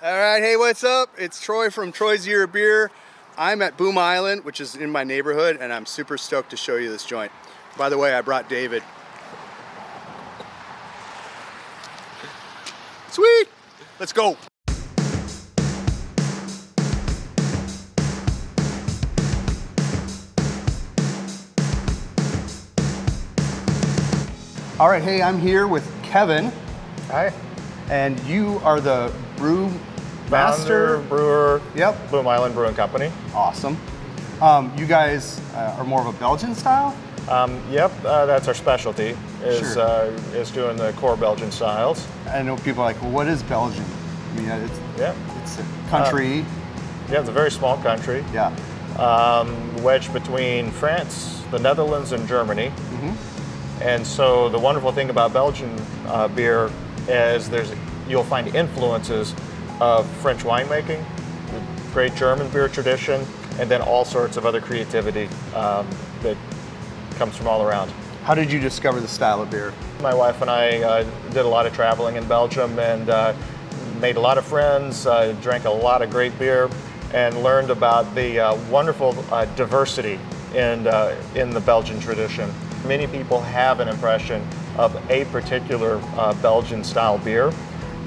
All right, hey, what's up? It's Troy from Troy's Year of Beer. I'm at Boom Island, which is in my neighborhood, and I'm super stoked to show you this joint. By the way, I brought David. Sweet! Let's go. All right, hey, I'm here with Kevin. Hi. And you are the brew Founder, master? brewer, Yep. Boom Island Brewing Company. Awesome. You guys are more of a Belgian style? Yep, that's our specialty, is Sure. is doing the core Belgian styles. I know people are like, well, what is Belgium? I mean, Yeah, it's a country. yeah, it's a very small country, Yeah. wedged between France, the Netherlands, and Germany. Mm-hmm. And so the wonderful thing about Belgian beer is you'll find influences of French winemaking, the great German beer tradition, and then all sorts of other creativity that comes from all around. How did you discover the style of beer? My wife and I did a lot of traveling in Belgium and made a lot of friends, drank a lot of great beer, and learned about the wonderful diversity in the Belgian tradition. Many people have an impression of a particular Belgian style beer,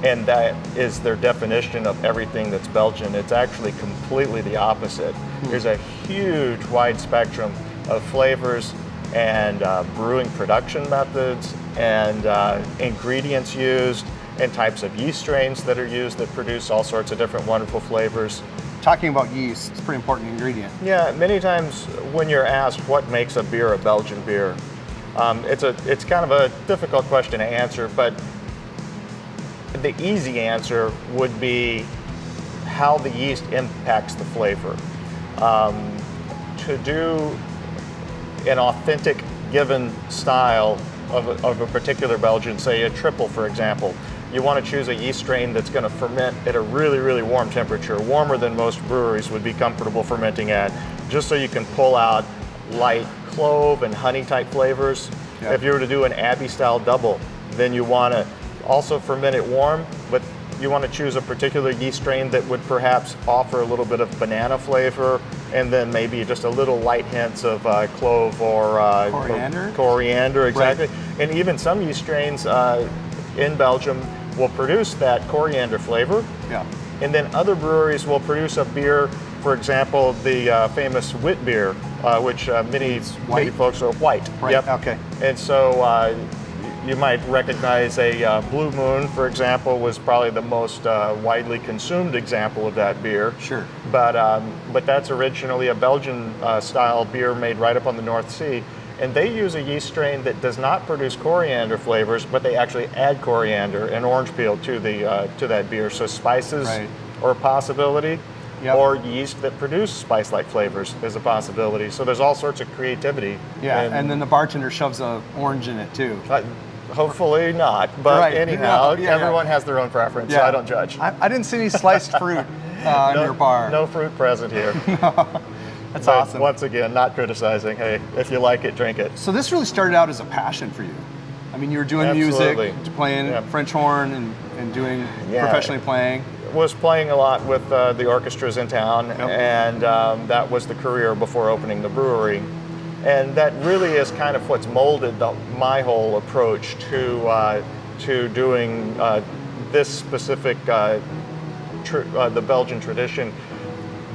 and that is their definition of everything that's Belgian. It's actually completely the opposite. There's a huge wide spectrum of flavors and brewing production methods and ingredients used and types of yeast strains that are used that produce all sorts of different wonderful flavors. Talking about yeast, it's a pretty important ingredient. Yeah, many times when you're asked what makes a beer a Belgian beer, it's kind of a difficult question to answer, but the easy answer would be how the yeast impacts the flavor. To do an authentic given style of a particular Belgian, say a triple for example, you want to choose a yeast strain that's going to ferment at a really, really warm temperature, warmer than most breweries would be comfortable fermenting at, just so you can pull out light clove and honey type flavors. Yeah. If you were to do an Abbey style double, then you want to also ferment it warm, but you want to choose a particular yeast strain that would perhaps offer a little bit of banana flavor and then maybe just a little light hints of clove or Coriander? Coriander, exactly. Right. And even some yeast strains in Belgium will produce that coriander flavor. Yeah. And then other breweries will produce a beer, for example, the famous wit beer, which many folks are white. Right. Yep. Okay. And so you might recognize a Blue Moon, for example, was probably the most widely consumed example of that beer. Sure. But that's originally a Belgian style beer made right up on the North Sea. And they use a yeast strain that does not produce coriander flavors, but they actually add coriander and orange peel to that beer. So spices are a possibility, or yeast that produce spice-like flavors is a possibility. So there's all sorts of creativity. Yeah, and then the bartender shoves an orange in it too. Hopefully not, but anyhow, everyone has their own preference, so I don't judge. I didn't see any sliced fruit in your bar. No fruit present here. That's but awesome. Once again, not criticizing. Hey, if you like it, drink it. So this really started out as a passion for you. I mean, you were doing Absolutely. music, playing French horn and doing professionally playing. Was playing a lot with the orchestras in town, and that was the career before opening the brewery. And that really is kind of what's molded my whole approach to doing this specific, the Belgian tradition,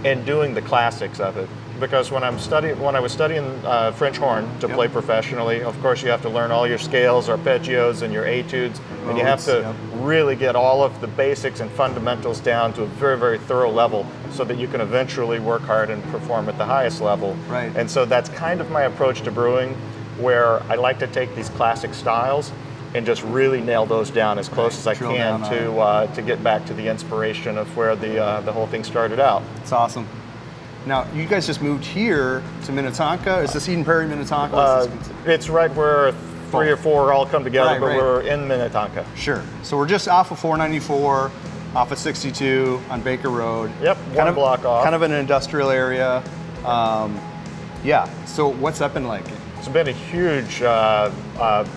and doing the classics of it. Because when I was studying French horn to play professionally, of course you have to learn all your scales, arpeggios, and your etudes, and you have to really get all of the basics and fundamentals down to a very, very thorough level so that you can eventually work hard and perform at the highest level. Right. And so that's kind of my approach to brewing, where I like to take these classic styles and just really nail those down as close as I can to get back to the inspiration of where the whole thing started out. It's awesome. Now, you guys just moved here to Minnetonka. Is this Eden Prairie, Minnetonka? It's right where 3 or 4 all come together, but we're in Minnetonka. Sure. So we're just off of 494, off of 62 on Baker Road. Yep, one block off. Kind of an industrial area. So what's that been like? It's been a huge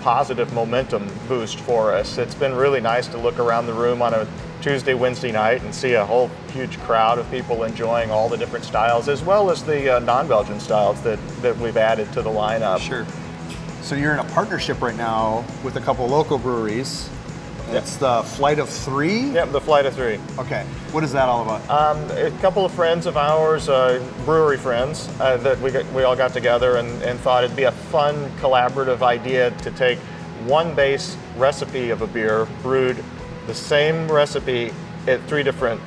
positive momentum boost for us. It's been really nice to look around the room on a Tuesday, Wednesday night and see a whole huge crowd of people enjoying all the different styles, as well as the non-Belgian styles that we've added to the lineup. Sure. So you're in a partnership right now with a couple local breweries. It's the Flight of Three? Yep, the Flight of Three. Okay. What is that all about? A couple of friends of ours, brewery friends, that we all got together and thought it'd be a fun collaborative idea to take one base recipe of a beer, brewed the same recipe at 3 different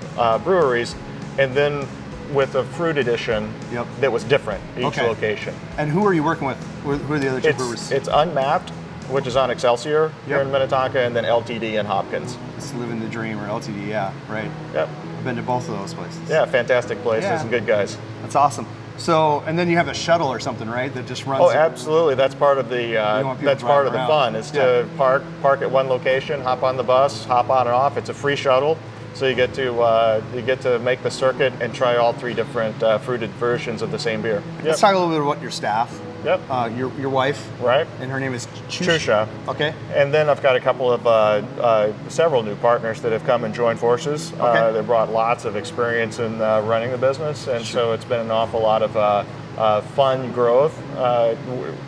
breweries, and then with a fruit edition Yep. that was different each Okay. location. And who are you working with? Who are the other two breweries? It's Unmapped, which is on Excelsior here Yep. in Minnetonka, and then LTD in Hopkins. It's Living the Dream, or LTD, yeah, right. Yep. I've been to both of those places. Yeah, fantastic places Yeah. and good guys. That's awesome. So, and then you have a shuttle or something, right? That just runs. Oh, absolutely. That's part of the want people that's part of the driving fun. around. Is to park at one location, hop on the bus, hop on and off. It's a free shuttle, so you get to make the circuit and try all 3 different fruited versions of the same beer. Yep. Let's talk a little bit about your staff. Yep. Your wife. Right. And her name is Chusha. Okay. And then I've got a couple of several new partners that have come and joined forces. Okay. They brought lots of experience in running the business, and so it's been an awful lot of fun growth.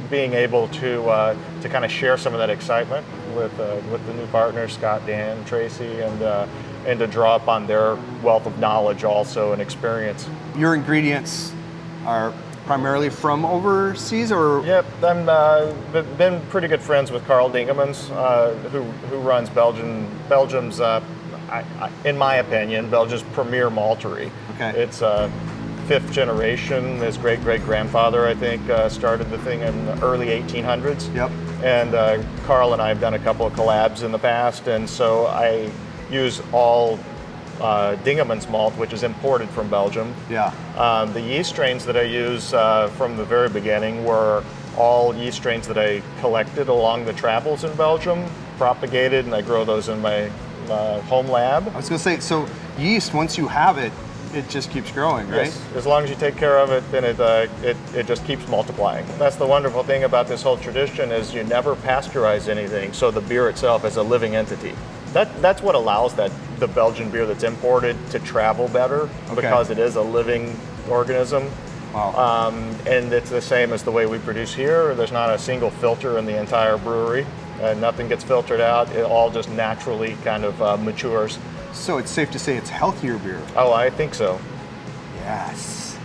Being able to kind of share some of that excitement with the new partners, Scott, Dan, Tracy, and to draw upon their wealth of knowledge also and experience. Your ingredients are primarily from overseas, or? Yep, I've been pretty good friends with Carl Dingemans, who runs Belgium's, in my opinion, Belgium's premier maltery. Okay. It's 5th generation. His great-great-grandfather, I think, started the thing in the early 1800s. Yep. And Carl and I have done a couple of collabs in the past, and so I use all Dingemans malt, which is imported from Belgium. Yeah. The yeast strains that I use from the very beginning were all yeast strains that I collected along the travels in Belgium, propagated, and I grow those in my home lab. I was going to say, so yeast, once you have it, it just keeps growing, right? Yes. As long as you take care of it, then it just keeps multiplying. That's the wonderful thing about this whole tradition is you never pasteurize anything, so the beer itself is a living entity. That's what allows the Belgian beer that's imported to travel better, because it is a living organism. Wow. And it's the same as the way we produce here. There's not a single filter in the entire brewery. Nothing gets filtered out. It all just naturally kind of matures. So it's safe to say it's healthier beer. Oh, I think so. Yes.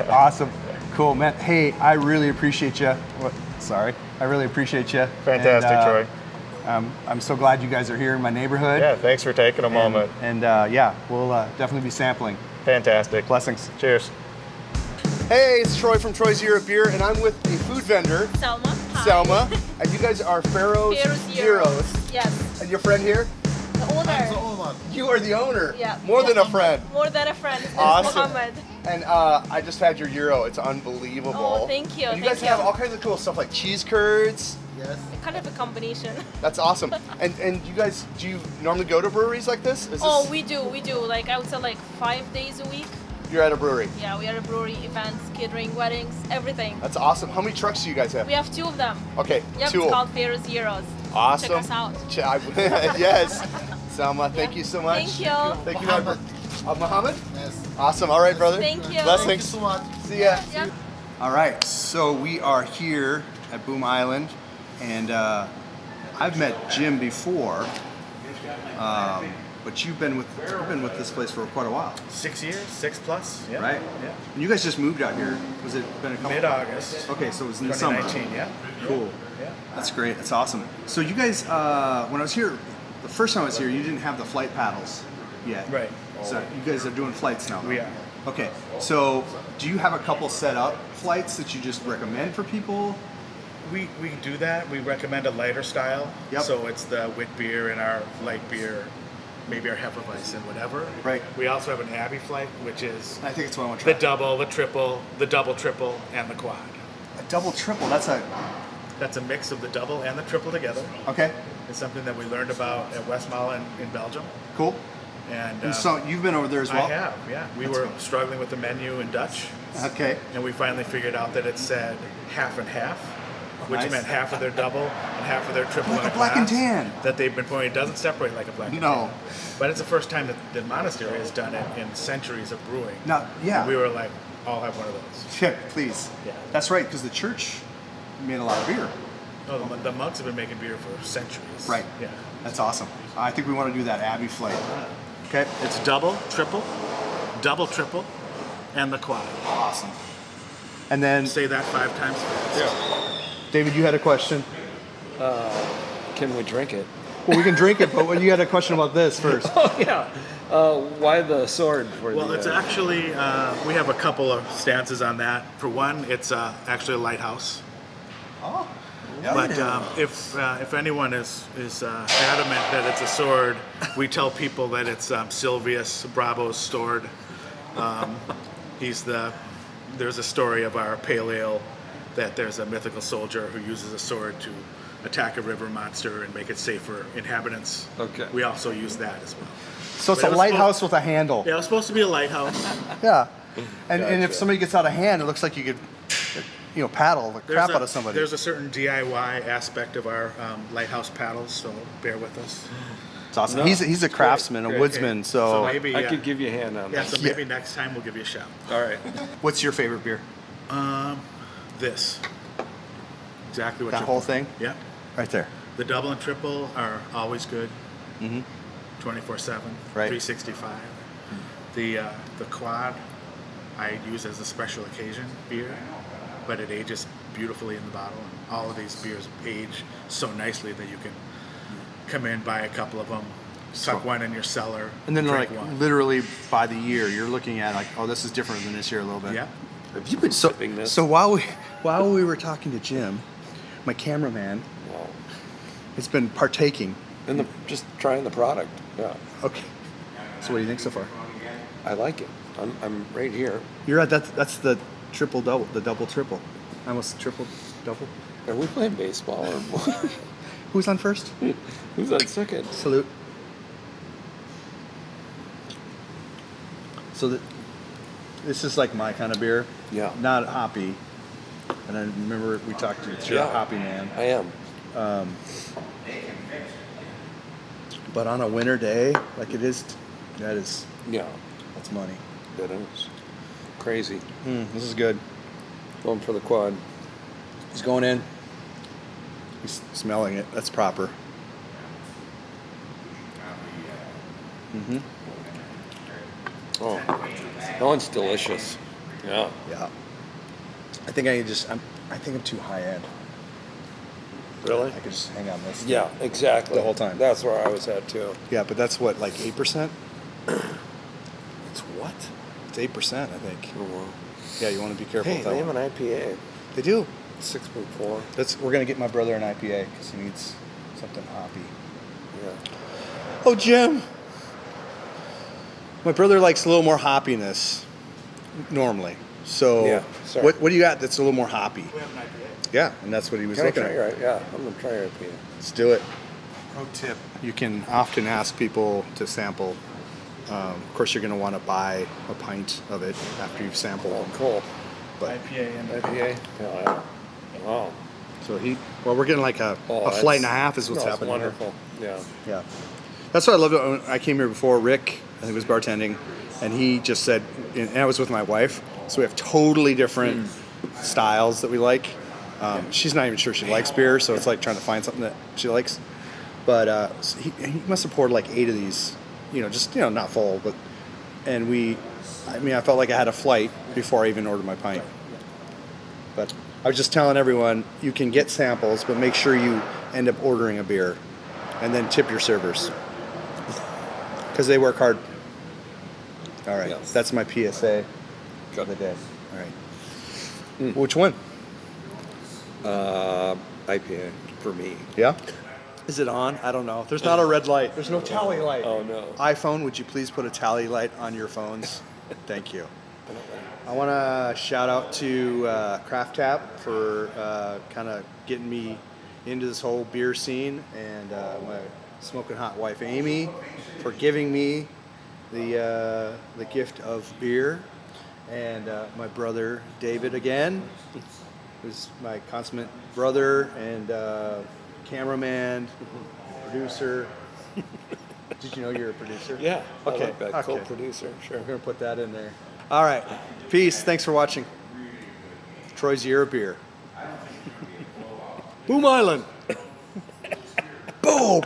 Awesome. Cool, man. Hey, I really appreciate you. Sorry. I really appreciate you. Fantastic, And, Troy. I'm so glad you guys are here in my neighborhood. Yeah, thanks for taking a moment. And yeah, we'll definitely be sampling. Fantastic. Blessings. Cheers. Hey, it's Troy from Troy's Europe Beer, and I'm with a food vendor, Selma. Hi. Selma, and you guys are Pharaoh's Pharaoh's. Yes. And your friend here? The owner. You are the owner. Yeah. More than a friend. More than a friend. His name is Awesome. Mohammed. And I just had your gyro. It's unbelievable. Oh, thank you. And you Thank guys you. have all kinds of cool stuff like cheese curds. Kind of a combination. That's awesome. And you guys, do you normally go to breweries like this? Is Oh, this we do. Like I would say like 5 days a week. you're at a brewery? Yeah, we are a brewery, events, catering, weddings, everything. That's awesome. How many trucks do you guys have? We have 2 of them. Okay, Yep, 2. it's called Pharaoh's Heroes. Awesome. Check us out. Yes. Selma, thank you so much. Thank you. Thank you, Mohammed. Mohammed? Yes. Awesome. All right, brother. Thank you. Blessings. Thank you so much. See ya. Yep. All right, so we are here at Boom Island, and I've met Jim before, but you've been with this place for quite a while, 6 years, 6+. Yeah. right? Yeah. And you guys just moved out here. Was it been a couple? Mid-August. Okay, so it was in the summer. 2019. Yeah. Cool. Yeah. That's great. That's awesome. So you guys, when I was here, the first time I was here, you didn't have the flight paddles yet. Right. So you guys are doing flights now. We are. Okay. So do you have a couple set up flights that you just recommend for people? We can do that. We recommend a lighter style. Yep. So it's the wit beer and our light beer, maybe our Hefeweizen, whatever. Right. We also have an Abbey flight, which is I think it's what I want to try. the double, the triple, the double triple, and the quad. A double triple. That's a That's a mix of the double and the triple together. okay. It's something that we learned about at Westmalle in Belgium. Cool. And So you've been over there as well. I have, yeah. We That's were cool. struggling with the menu in Dutch. Okay. And we finally figured out that it said half and half. which Nice. meant half of their double and half of their triple Like in a black and glass tan. that they've been pouring. It doesn't separate like a black and No. tan. But it's the first time that the monastery has done it in centuries of brewing. Now, yeah. And we were like, I'll have one of those. Yeah, please. Yeah. That's right, because the church made a lot of beer. No, the monks have been making beer for centuries. Right. Yeah. That's awesome. I think we want to do that Abbey flight. Okay. It's double, triple, and the quad. Awesome. And then, Say that 5 times fast. David, you had a question. Can we drink it? Well, we can drink it, but you had a question about this first. Oh yeah. Why the sword for Well, the? it's actually, we have a couple of stances on that. For one, it's actually a lighthouse. Oh. But if anyone is adamant that it's a sword, we tell people that it's Silvius Bravo's sword. There's a story of our pale ale that there's a mythical soldier who uses a sword to attack a river monster and make it safe for inhabitants. Okay. We also use that as well. So it's But a it was lighthouse with a handle. Yeah, it was supposed to be a lighthouse. Yeah. And if Gotcha. somebody gets out of hand, it looks like you could, paddle the crap out of somebody. There's a certain DIY aspect of our lighthouse paddles, so bear with us. It's awesome. No. He's a craftsman, a Okay, woodsman. okay. So, maybe I could give you a hand on yeah, that. so Yeah. maybe next time we'll give you a shout. All right. what's your favorite beer? This. Exactly what That you're whole pouring. thing? Yeah. Right there. The double and triple are always good. 24/7, Right. 365. The quad I use as a special occasion beer, but it ages beautifully in the bottle. And all of these beers age so nicely that you can come in, buy a couple of them, tuck one in your cellar, And then, drink like, one. literally by the year, you're looking at like, oh, this is different than this year a little bit. Yeah. Have you been sipping this? So while we were talking to Jim, my cameraman Wow. has been partaking. And just trying the product. Yeah. Okay. So what do you think so far? I like it. I'm right here. You're right. That's the triple double, the double triple. I almost triple double. Are we playing baseball or what? Who's on first? Who's on second? Salute. So this is like my kind of beer. Yeah. Not hoppy. And I remember we talked to you. You're a hoppy man. I am. But on a winter day, like it is, that's Yeah. money. That is crazy. This is good. Going for the quad. He's going in. He's smelling it. That's proper. Oh, that one's delicious. Yeah. Yeah. I think I think I'm too high end. Really? I could just hang on this. Yeah, exactly. The whole time. That's where I was at too. Yeah, but that's what, like 8%? It's what? It's 8%, I think. Oh, wow. Yeah, you want to be careful Hey, with that they have one. an IPA. They do. 6.4. We're gonna get my brother an IPA because he needs something hoppy. Yeah. Oh, Jim. My brother likes a little more hoppiness normally. So Yeah, sorry. what do you got that's a little more hoppy? We have an IPA. Yeah, and that's what he was Can I looking try at. your, yeah, I'm gonna try your IPA. Let's do it. Pro tip. You can often ask people to sample. Of course, you're going to want to buy a pint of it after you've sampled Oh, them. cool. But IPA and IPA? Yeah. Wow. so we're getting like a flight and a half is what's smells happening here. wonderful. Yeah. Yeah. That's what I loved when I came here before. Rick, I think, was bartending, and he just said, and I was with my wife, so we have totally different styles that we like. She's not even sure she likes beer, so it's like trying to find something that she likes. But so he must have poured like 8 of these, not full, but, and I felt like I had a flight before I even ordered my pint. But I was just telling everyone, you can get samples, but make sure you end up ordering a beer, and then tip your servers, because they work hard. All right, Yes. that's my PSA of the day. All right. Which one? IPA for me. Yeah? Is it on? I don't know. There's not a red light. There's no tally light. Oh no. iPhone, would you please put a tally light on your phones? Thank you. I want to shout out to Craft Tap for kind of getting me into this whole beer scene, and my smoking hot wife Amy for giving me the gift of beer, and my brother David again who's my consummate brother and cameraman, producer. Did you know you're a producer? Yeah. Okay. I like that. Okay. Co-producer. Sure. We're gonna put that in there. All right. Peace. Thanks for watching. Troy's Year of Beer. Boom Island. Boom.